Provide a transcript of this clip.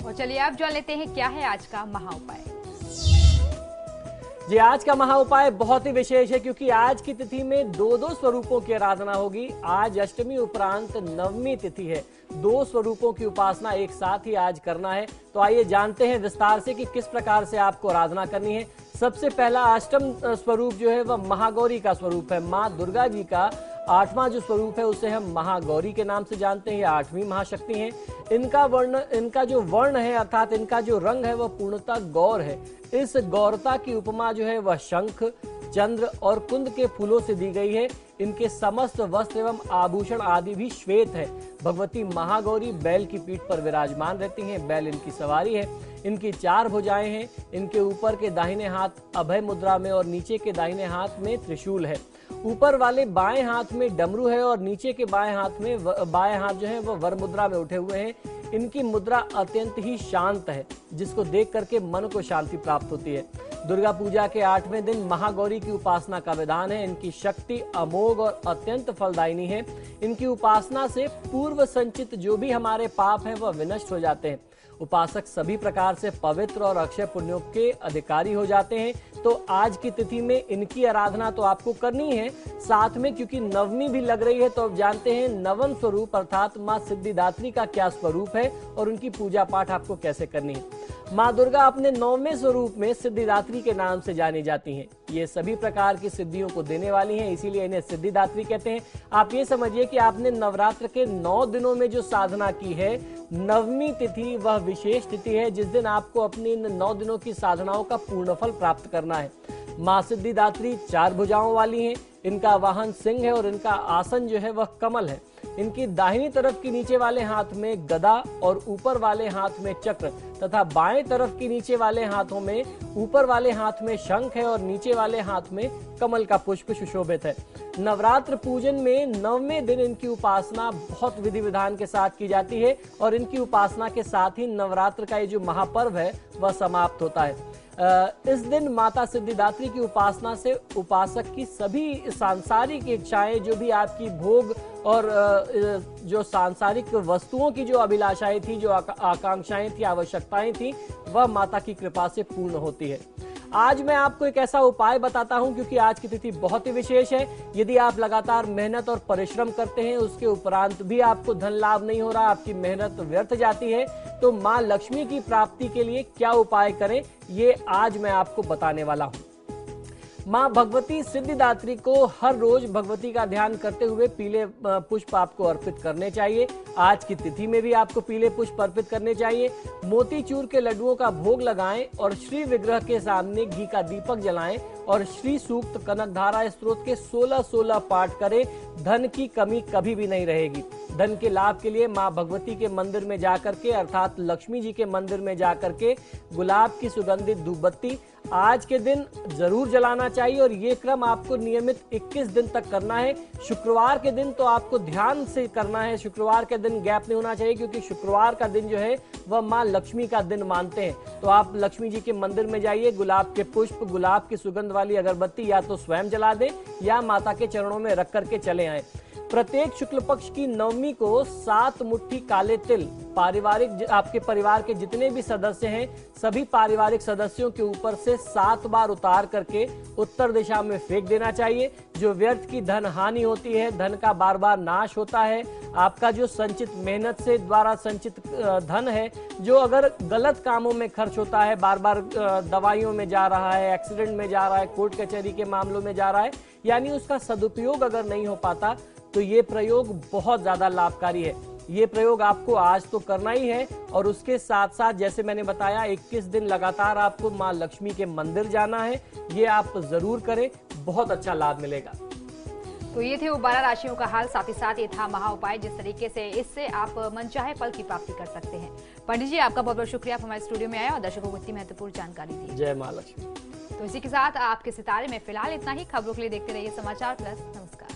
और चलिए आप जान लेते हैं क्या है आज का महा उपाय। जी, आज का महा उपाय बहुत ही विशेष है क्योंकि आज की तिथि में दो स्वरूपों की आराधना होगी। आज अष्टमी उपरांत नवमी तिथि है। दो स्वरूपों की उपासना एक साथ ही आज करना है। तो आइए जानते हैं विस्तार से कि किस प्रकार से आपको आराधना करनी है। सबसे पहला अष्टम स्वरूप जो है वह महागौरी का स्वरूप है। माँ दुर्गा जी का आठवां जो स्वरूप है उसे हम महागौरी के नाम से जानते हैं। आठवीं महाशक्ति हैं। इनका जो वर्ण है अर्थात इनका जो रंग है वह पूर्णतः गौर है। इस गौरता की उपमा जो है वह शंख, चंद्र और कुंद के फूलों से दी गई है। इनके समस्त वस्त्र एवं आभूषण आदि भी श्वेत है। भगवती महागौरी बैल की पीठ पर विराजमान रहती हैं। बैल इनकी सवारी है। इनकी 4 भुजाएं हैं। इनके ऊपर के दाहिने हाथ अभय मुद्रा में और नीचे के दाहिने हाथ में त्रिशूल है। ऊपर वाले बाएं हाथ में डमरू है और नीचे के बाएं हाथ जो है वह वर मुद्रा में उठे हुए हैं। इनकी मुद्रा अत्यंत ही शांत है, जिसको देख करके मन को शांति प्राप्त होती है। दुर्गा पूजा के 8वें दिन महागौरी की उपासना का विधान है। इनकी शक्ति अमोघ और अत्यंत फलदायिनी है। इनकी उपासना से पूर्व संचित जो भी हमारे पाप हैं वह विनष्ट हो जाते हैं। उपासक सभी प्रकार से पवित्र और अक्षय पुण्यों के अधिकारी हो जाते हैं। तो आज की तिथि में इनकी आराधना तो आपको करनी है। साथ में क्योंकि नवमी भी लग रही है तो अब जानते हैं नवम स्वरूप अर्थात माँ सिद्धिदात्री का क्या स्वरूप है और उनकी पूजा पाठ आपको कैसे करनी है। माँ दुर्गा अपने 9वें स्वरूप में सिद्धिदात्री के नाम से जानी जाती हैं। ये सभी प्रकार की सिद्धियों को देने वाली हैं, इसीलिए इन्हें सिद्धिदात्री कहते हैं। आप ये समझिए कि आपने नवरात्र के 9 दिनों में जो साधना की है, नवमी तिथि वह विशेष तिथि है जिस दिन आपको अपनी इन 9 दिनों की साधनाओं का पूर्ण फल प्राप्त करना है। माँ सिद्धिदात्री 4 भुजाओं वाली हैं। इनका वाहन सिंह है और इनका आसन जो है वह कमल है। इनकी दाहिनी तरफ की नीचे वाले हाथ में गदा और ऊपर वाले हाथ में चक्र तथा बाएं तरफ की नीचे वाले हाथों में ऊपर वाले हाथ में शंख है और नीचे वाले हाथ में कमल का पुष्प सुशोभित है। नवरात्र पूजन में 9वें दिन इनकी उपासना बहुत विधि विधान के साथ की जाती है और इनकी उपासना के साथ ही नवरात्र का ये जो महापर्व है वह समाप्त होता है। इस दिन माता सिद्धिदात्री की उपासना से उपासक की सभी सांसारिक इच्छाएं, जो भी आपकी भोग और जो सांसारिक वस्तुओं की जो अभिलाषाएं थी, जो आकांक्षाएं थी, आवश्यकताएं थी, वह माता की कृपा से पूर्ण होती है। आज मैं आपको एक ऐसा उपाय बताता हूं क्योंकि आज की तिथि बहुत ही विशेष है। यदि आप लगातार मेहनत और परिश्रम करते हैं, उसके उपरांत भी आपको धन लाभ नहीं हो रहा, आपकी मेहनत व्यर्थ जाती है, तो मां लक्ष्मी की प्राप्ति के लिए क्या उपाय करें, ये आज मैं आपको बताने वाला हूं। माँ भगवती सिद्धिदात्री को हर रोज भगवती का ध्यान करते हुए पीले पुष्प आपको अर्पित करने चाहिए। आज की तिथि में भी आपको पीले पुष्प अर्पित करने चाहिए। मोतीचूर के लड्डुओं का भोग लगाएं और श्री विग्रह के सामने घी का दीपक जलाएं और श्री सूक्त कनकधारा स्त्रोत के 16 पाठ करें। धन की कमी कभी भी नहीं रहेगी। धन के लाभ के लिए माँ भगवती के मंदिर में जाकर के अर्थात लक्ष्मी जी के मंदिर में जाकर के गुलाब की सुगंधित धूपबत्ती आज के दिन जरूर जलाना चाहिए और ये क्रम आपको नियमित 21 दिन तक करना है। शुक्रवार के दिन तो आपको ध्यान से करना है। शुक्रवार के दिन गैप नहीं होना चाहिए क्योंकि शुक्रवार का दिन जो है वह माँ लक्ष्मी का दिन मानते हैं। तो आप लक्ष्मी जी के मंदिर में जाइए, गुलाब के पुष्प, गुलाब की सुगंध वाली अगरबत्ती या तो स्वयं जला दें या माता के चरणों में रख करके चले आए। प्रत्येक शुक्ल पक्ष की नवमी को 7 मुट्ठी काले तिल आपके परिवार के जितने भी सदस्य हैं सभी पारिवारिक सदस्यों के ऊपर से 7 बार उतार करके उत्तर दिशा में फेंक देना चाहिए। जो व्यर्थ की धन हानि होती है, धन का बार बार नाश होता है, आपका जो संचित मेहनत से द्वारा संचित धन है, जो अगर गलत कामों में खर्च होता है, बार बार दवाइयों में जा रहा है, एक्सीडेंट में जा रहा है, कोर्ट कचहरी के मामलों में जा रहा है, यानी उसका सदुपयोग अगर नहीं हो पाता, तो ये प्रयोग बहुत ज्यादा लाभकारी है। ये प्रयोग आपको आज तो करना ही है और उसके साथ साथ जैसे मैंने बताया 21 दिन लगातार आपको माँ लक्ष्मी के मंदिर जाना है। ये आप जरूर करें, बहुत अच्छा लाभ मिलेगा। तो ये थे वो 12 राशियों का हाल, साथ ही साथ ये था महा उपाय जिस तरीके से इससे आप मनचाहे फल की प्राप्ति कर सकते हैं। पंडित जी आपका बहुत बहुत शुक्रिया, आप हमारे स्टूडियो में आए और दर्शकों को इतनी महत्वपूर्ण जानकारी दी। जय माँ लक्ष्मी। तो इसी के साथ आपके सितारे में फिलहाल इतना ही। खबरों के लिए देखते रहिए समाचार प्लस। नमस्कार।